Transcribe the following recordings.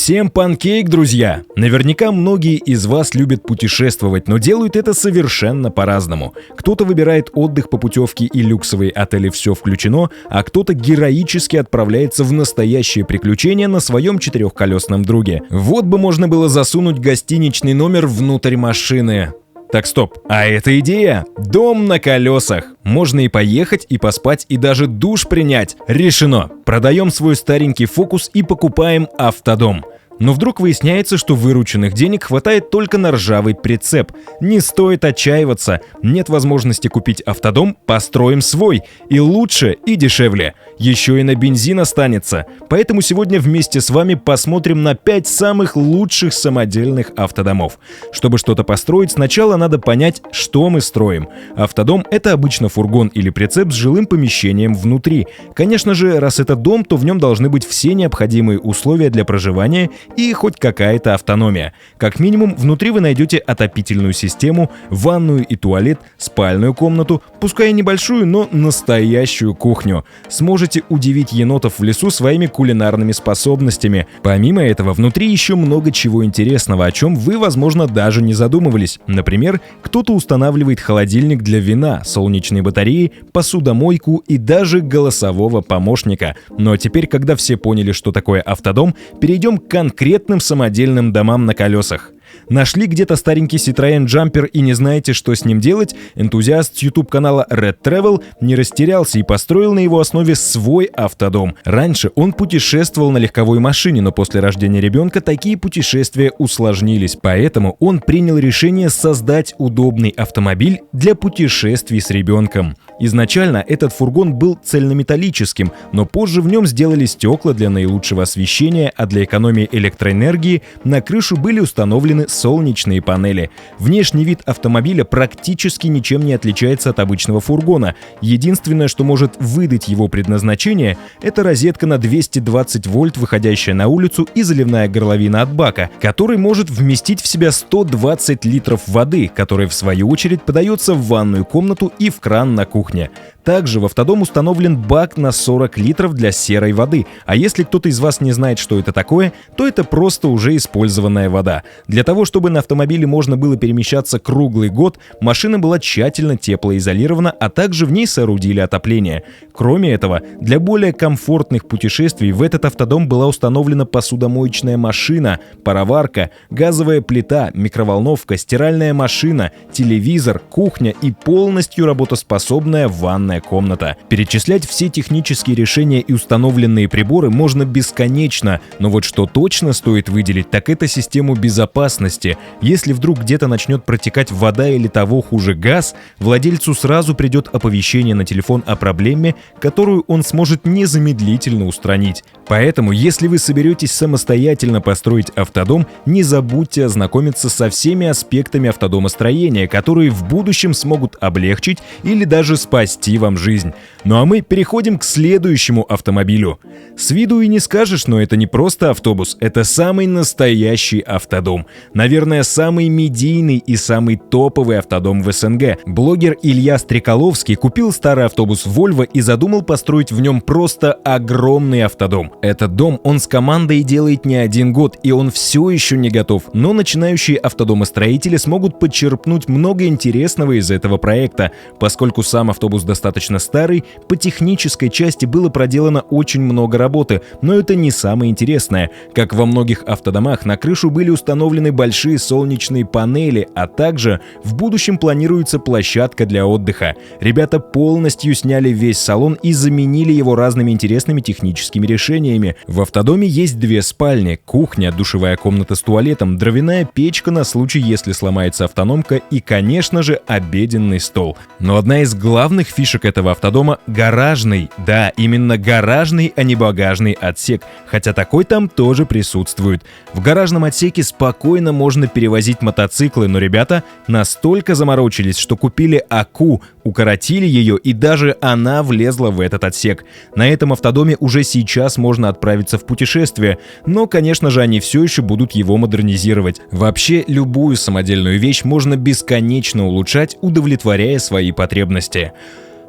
Всем панкейк, друзья! Наверняка многие из вас любят путешествовать, но делают это совершенно по-разному. Кто-то выбирает отдых по путевке и люксовые отели «Все включено», а кто-то героически отправляется в настоящее приключение на своем четырехколесном друге. Вот бы можно было засунуть гостиничный номер внутрь машины. Так, стоп, а это идея? Дом на колесах. Можно и поехать, и поспать, и даже душ принять. Решено. Продаем свой старенький Фокус и покупаем автодом. Но вдруг выясняется, что вырученных денег хватает только на ржавый прицеп. Не стоит отчаиваться. Нет возможности купить автодом, построим свой. И лучше, и дешевле. Еще и на бензин останется. Поэтому сегодня вместе с вами посмотрим на 5 самых лучших самодельных автодомов. Чтобы что-то построить, сначала надо понять, что мы строим. Автодом — это обычно фургон или прицеп с жилым помещением внутри. Конечно же, раз это дом, то в нем должны быть все необходимые условия для проживания и хоть какая-то автономия. Как минимум, внутри вы найдете отопительную систему, ванную и туалет, спальную комнату, пускай и небольшую, но настоящую кухню. Сможете удивить енотов в лесу своими кулинарными способностями. Помимо этого, внутри еще много чего интересного, о чем вы, возможно, даже не задумывались. Например, кто-то устанавливает холодильник для вина, солнечные батареи, посудомойку и даже голосового помощника. Но теперь, когда все поняли, что такое автодом, перейдем к конкретным самодельным домам на колесах. Нашли где-то старенький Citroën Jumper и не знаете, что с ним делать? Энтузиаст с YouTube-канала Red Travel не растерялся и построил на его основе свой автодом. Раньше он путешествовал на легковой машине, но после рождения ребенка такие путешествия усложнились. Поэтому он принял решение создать удобный автомобиль для путешествий с ребенком. Изначально этот фургон был цельнометаллическим, но позже в нем сделали стекла для наилучшего освещения, а для экономии электроэнергии на крышу были установлены солнечные панели. Внешний вид автомобиля практически ничем не отличается от обычного фургона. Единственное, что может выдать его предназначение, это розетка на 220 вольт, выходящая на улицу, и заливная горловина от бака, который может вместить в себя 120 литров воды, которая в свою очередь подается в ванную комнату и в кран на кухне. Также в автодом установлен бак на 40 литров для серой воды, а если кто-то из вас не знает, что это такое, то это просто уже использованная вода. Для того, чтобы на автомобиле можно было перемещаться круглый год, машина была тщательно теплоизолирована, а также в ней соорудили отопление. Кроме этого, для более комфортных путешествий в этот автодом была установлена посудомоечная машина, пароварка, газовая плита, микроволновка, стиральная машина, телевизор, кухня и полностью работоспособная ванная комната. Перечислять все технические решения и установленные приборы можно бесконечно, но вот что точно стоит выделить, так это систему безопасности. Если вдруг где-то начнет протекать вода или того хуже газ, владельцу сразу придет оповещение на телефон о проблеме, которую он сможет незамедлительно устранить. Поэтому, если вы соберетесь самостоятельно построить автодом, не забудьте ознакомиться со всеми аспектами автодомостроения, которые в будущем смогут облегчить или даже спасти вам жизнь. Ну а мы переходим к следующему автомобилю. С виду и не скажешь, но это не просто автобус, это самый настоящий автодом. Наверное, самый медийный и самый топовый автодом в СНГ. Блогер Илья Стрекаловский купил старый автобус Volvo и задумал построить в нем просто огромный автодом. Этот дом он с командой делает не один год, и он все еще не готов, но начинающие автодомостроители смогут подчерпнуть много интересного из этого проекта. Поскольку сам автобус достаточно старый, по технической части было проделано очень много работы, но это не самое интересное. Как во многих автодомах, на крышу были установлены большие солнечные панели, а также в будущем планируется площадка для отдыха. Ребята полностью сняли весь салон и заменили его разными интересными техническими решениями. В автодоме есть 2 спальни, кухня, душевая комната с туалетом, дровяная печка на случай, если сломается автономка и, конечно же, обеденный стол. Но одна из главных фишек этого автодома — гаражный. Да, именно гаражный, а не багажный отсек, хотя такой там тоже присутствует. В гаражном отсеке спокойно можно перевозить мотоциклы, но ребята настолько заморочились, что купили АКУ, укоротили ее, и даже она влезла в этот отсек. На этом автодоме уже сейчас можно отправиться в путешествие, но, конечно же, они все еще будут его модернизировать. Вообще, любую самодельную вещь можно бесконечно улучшать, удовлетворяя свои потребности.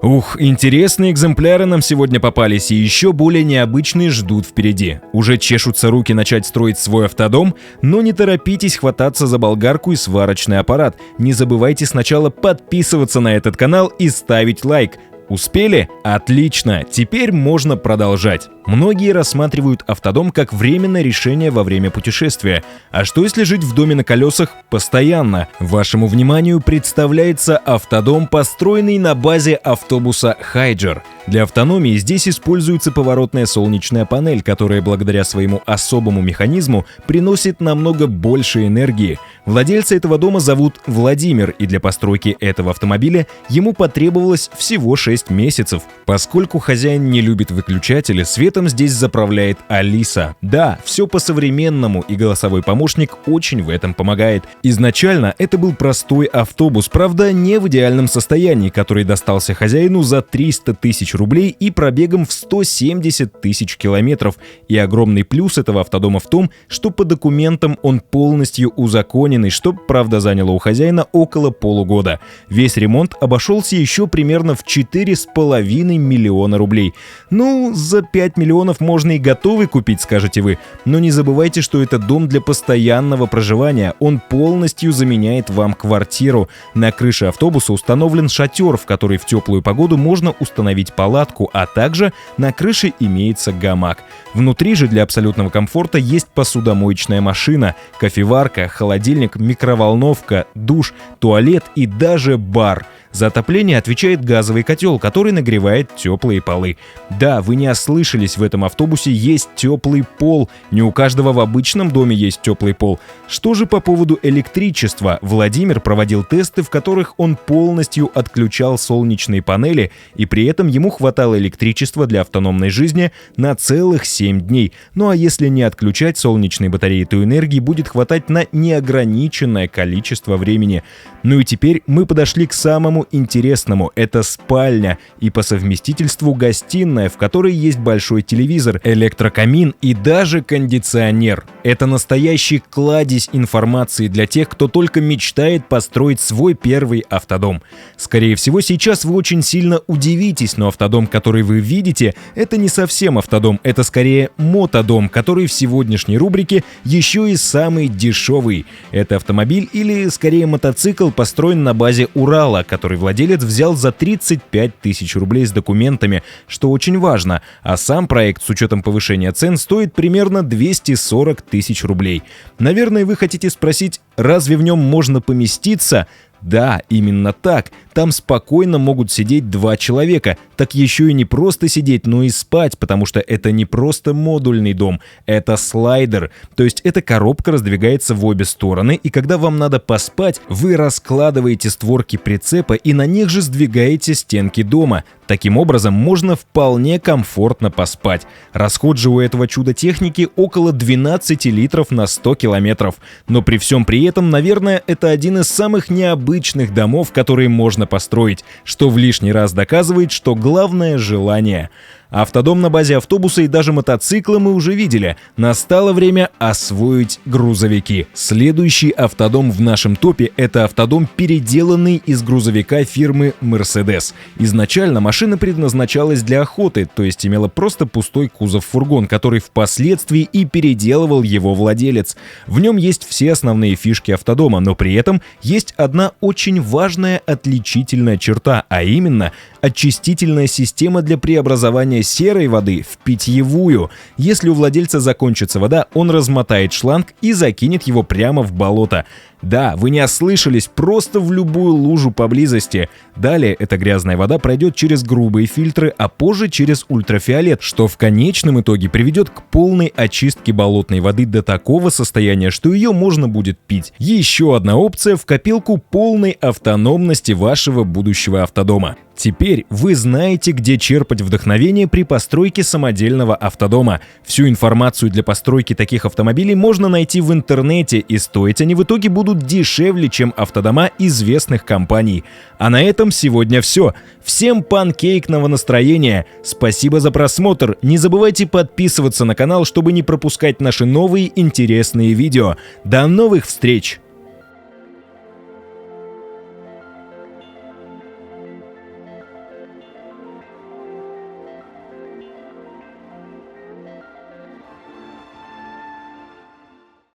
Ух, интересные экземпляры нам сегодня попались, и еще более необычные ждут впереди. Уже чешутся руки начать строить свой автодом, но не торопитесь хвататься за болгарку и сварочный аппарат. Не забывайте сначала подписываться на этот канал и ставить лайк. Успели? Отлично! Теперь можно продолжать. Многие рассматривают автодом как временное решение во время путешествия. А что если жить в доме на колесах постоянно? Вашему вниманию представляется автодом, построенный на базе автобуса Хайджер. Для автономии здесь используется поворотная солнечная панель, которая благодаря своему особому механизму приносит намного больше энергии. Владельца этого дома зовут Владимир, и для постройки этого автомобиля ему потребовалось всего 6 месяцев. Поскольку хозяин не любит выключатели, светом здесь заправляет Алиса. Да, все по-современному, и голосовой помощник очень в этом помогает. Изначально это был простой автобус, правда не в идеальном состоянии, который достался хозяину за 300 тысяч рублей и пробегом в 170 тысяч километров. И огромный плюс этого автодома в том, что по документам он полностью узаконенный, что, правда, заняло у хозяина около полугода. Весь ремонт обошелся еще примерно в 4,5 миллиона рублей. Ну, за 5 миллионов можно и готовый купить, скажете вы. Но не забывайте, что это дом для постоянного проживания. Он полностью заменяет вам квартиру. На крыше автобуса установлен шатер, в который в теплую погоду можно установить палатку, а также на крыше имеется гамак. Внутри же для абсолютного комфорта есть посудомоечная машина, кофеварка, холодильник, микроволновка, душ, туалет и даже бар. За отопление отвечает газовый котел, который нагревает теплые полы. Да, вы не ослышались, в этом автобусе есть теплый пол. Не у каждого в обычном доме есть теплый пол. Что же по поводу электричества? Владимир проводил тесты, в которых он полностью отключал солнечные панели, и при этом ему хватало электричества для автономной жизни на целых 7 дней. Ну а если не отключать солнечные батареи, то энергии будет хватать на неограниченное количество времени. Ну и теперь мы подошли к самому интересному. Это спальня и по совместительству гостиная, в которой есть большой телевизор, электрокамин и даже кондиционер. Это настоящий кладезь информации для тех, кто только мечтает построить свой первый автодом. Скорее всего, сейчас вы очень сильно удивитесь, но автодом, который вы видите, это не совсем автодом, это скорее мотодом, который в сегодняшней рубрике еще и самый дешевый. Это автомобиль или скорее мотоцикл, построен на базе Урала, который владелец взял за 35 тысяч рублей с документами, что очень важно, а сам проект с учетом повышения цен стоит примерно 240 тысяч рублей. Наверное, вы хотите спросить, разве в нем можно поместиться? Да, именно так. Там спокойно могут сидеть 2 человека. Так еще и не просто сидеть, но и спать, потому что это не просто модульный дом, это слайдер. То есть эта коробка раздвигается в обе стороны, и когда вам надо поспать, вы раскладываете створки прицепа и на них же сдвигаете стенки дома. Таким образом, можно вполне комфортно поспать. Расход же у этого чуда техники около 12 литров на 100 километров. Но при всем при этом, наверное, это один из самых необычных домов, которые можно построить, что в лишний раз доказывает, что главное — желание. Автодом на базе автобуса и даже мотоцикла мы уже видели. Настало время освоить грузовики. Следующий автодом в нашем топе — это автодом, переделанный из грузовика фирмы Mercedes. Изначально машина предназначалась для охоты, то есть имела просто пустой кузов-фургон, который впоследствии и переделывал его владелец. В нем есть все основные фишки автодома, но при этом есть одна очень важная отличительная черта, а именно очистительная система для преобразования серой воды в питьевую. Если у владельца закончится вода, он размотает шланг и закинет его прямо в болото. Да, вы не ослышались, просто в любую лужу поблизости. Далее эта грязная вода пройдет через грубые фильтры, а позже через ультрафиолет, что в конечном итоге приведет к полной очистке болотной воды до такого состояния, что ее можно будет пить. Еще одна опция в копилку полной автономности вашего будущего автодома. Теперь вы знаете, где черпать вдохновение при постройке самодельного автодома. Всю информацию для постройки таких автомобилей можно найти в интернете, и стоить они в итоге будут дешевле, чем автодома известных компаний. А на этом сегодня все. Всем панкейкного настроения. Спасибо за просмотр. Не забывайте подписываться на канал, чтобы не пропускать наши новые интересные видео. До новых встреч!